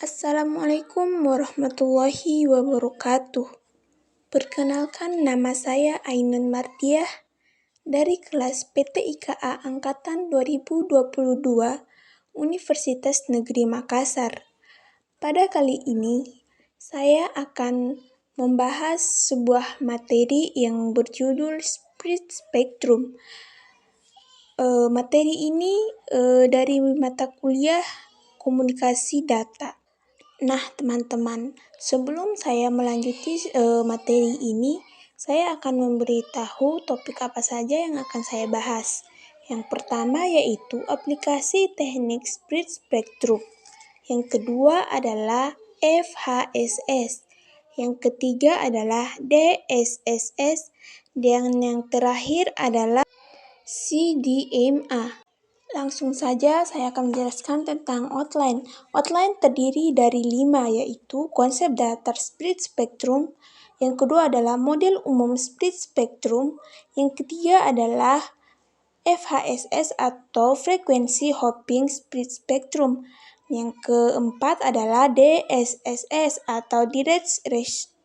Assalamualaikum warahmatullahi wabarakatuh. Perkenalkan, nama saya Ainun Mardiah dari kelas PTIKA Angkatan 2022 Universitas Negeri Makassar. Pada kali ini, saya akan membahas sebuah materi yang berjudul Split Spectrum. Materi ini dari mata kuliah Komunikasi Data. Nah, teman-teman, sebelum saya melanjuti materi ini, saya akan memberitahu topik apa saja yang akan saya bahas. Yang pertama yaitu aplikasi teknik split spectrum. Yang kedua adalah FHSS. Yang ketiga adalah DSSS. Dan yang terakhir adalah CDMA. Langsung saja saya akan menjelaskan tentang outline. Outline terdiri dari 5, yaitu konsep datar split spectrum. Yang kedua adalah model umum split spectrum. Yang ketiga adalah FHSS atau frekuensi hopping split spectrum. Yang keempat adalah DSSS atau direct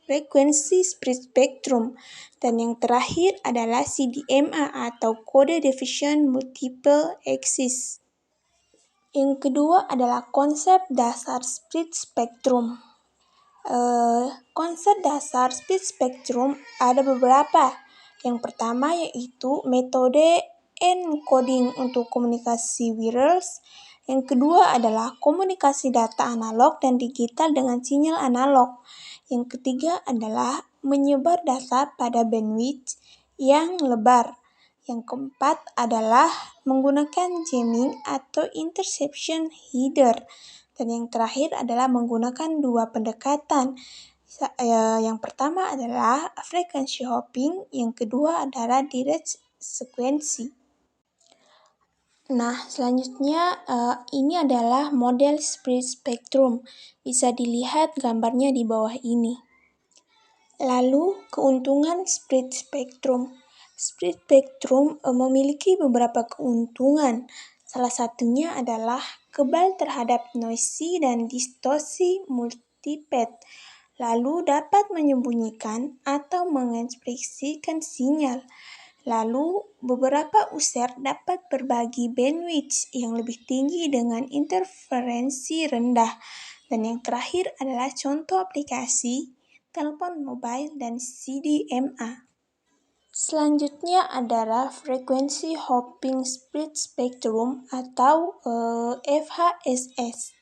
frequency split spectrum. Dan yang terakhir adalah CDMA atau Code Division Multiple Axis. Yang kedua adalah konsep dasar split spectrum. Konsep dasar split spectrum ada beberapa. Yang pertama yaitu metode encoding untuk komunikasi wireless. Yang kedua adalah komunikasi data analog dan digital dengan sinyal analog. Yang ketiga adalah menyebar data pada bandwidth yang lebar. Yang keempat adalah menggunakan jamming atau interception header. Dan yang terakhir adalah menggunakan 2 pendekatan. Yang pertama adalah frekuensi hopping, yang kedua adalah direct sequency. Nah, selanjutnya ini adalah model split spectrum. Bisa dilihat gambarnya di bawah ini. Lalu, keuntungan split spectrum. Split spectrum memiliki beberapa keuntungan. Salah satunya adalah kebal terhadap noisy dan distorsi multipath. Lalu dapat menyembunyikan atau mengekspresikan sinyal. Lalu, beberapa user dapat berbagi bandwidth yang lebih tinggi dengan interferensi rendah. Dan yang terakhir adalah contoh aplikasi telepon mobile dan CDMA. Selanjutnya adalah frekuensi hopping split spectrum atau FHSS.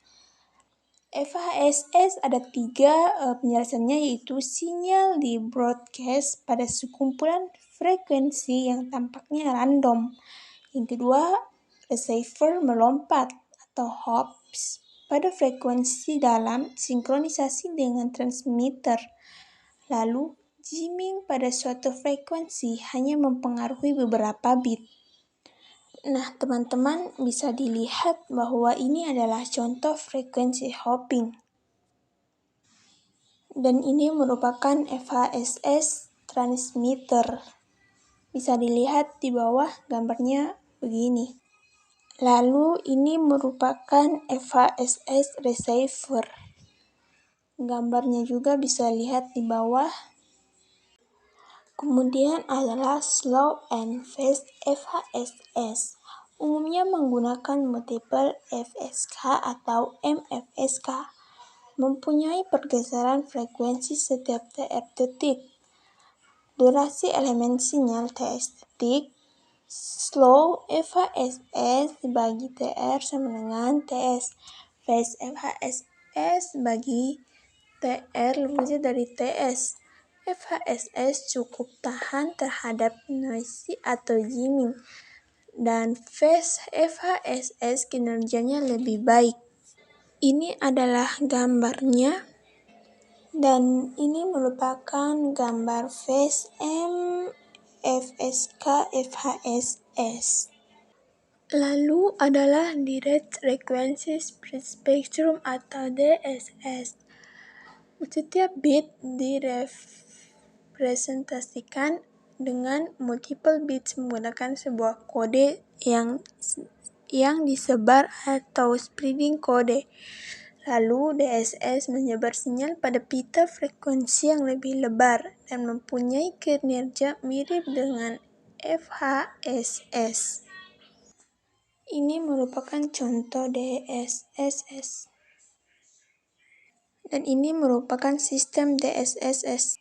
FHSS ada 3 penjelasannya, yaitu sinyal di broadcast pada sekumpulan frekuensi yang tampaknya random. Yang kedua, receiver melompat atau hops pada frekuensi dalam sinkronisasi dengan transmitter. Lalu, jamming pada suatu frekuensi hanya mempengaruhi beberapa bit. Nah, teman-teman bisa dilihat bahwa ini adalah contoh frekuensi hopping. Dan ini merupakan FHSS transmitter. Bisa dilihat di bawah gambarnya begini. Lalu ini merupakan FHSS receiver. Gambarnya juga bisa lihat di bawah. Kemudian adalah slow and fast FHSS. Umumnya menggunakan multiple FSK atau MFSK. Mempunyai pergeseran frekuensi setiap TR detik. Durasi elemen sinyal TS detik. Slow FHSS bagi TR sama dengan TS. Fast FHSS bagi TR lebih dari TS. FHSS cukup tahan terhadap noisy atau jamming. Dan fast FHSS kinerjanya lebih baik. Ini adalah gambarnya. Dan ini merupakan gambar fast MFSK FHSS. Lalu adalah direct frequency split spectrum atau DSS. Setiap bit direpresentasikan dengan multiple bits menggunakan sebuah kode yang disebar atau spreading kode. Lalu DSS menyebar sinyal pada pita frekuensi yang lebih lebar dan mempunyai kinerja mirip dengan FHSS. Ini merupakan contoh DSSS. Dan ini merupakan sistem DSSS.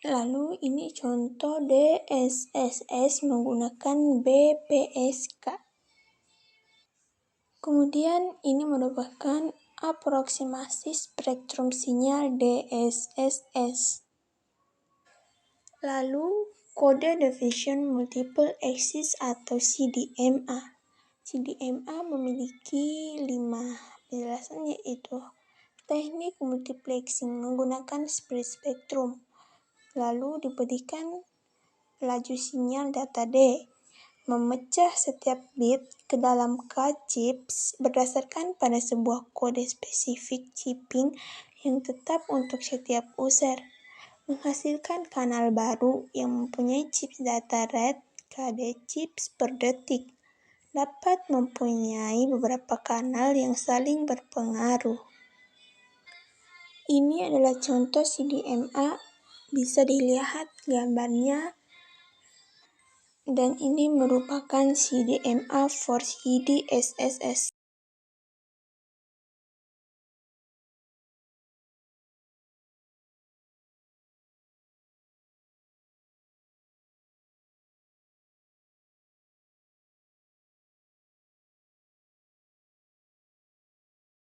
Lalu ini contoh DSSS menggunakan BPSK. Kemudian ini merupakan aproksimasi spektrum sinyal DSSS. Lalu kode division multiple axis atau CDMA. CDMA memiliki 5 penjelasan, yaitu teknik multiplexing menggunakan split spektrum. Lalu diberikan laju sinyal data D, memecah setiap bit ke dalam K-chips berdasarkan pada sebuah kode spesifik chipping yang tetap untuk setiap user, menghasilkan kanal baru yang mempunyai chips data rate KD chips per detik, dapat mempunyai beberapa kanal yang saling berpengaruh. Ini adalah contoh CDMA, bisa dilihat gambarnya. Dan ini merupakan CDMA for CDSSS.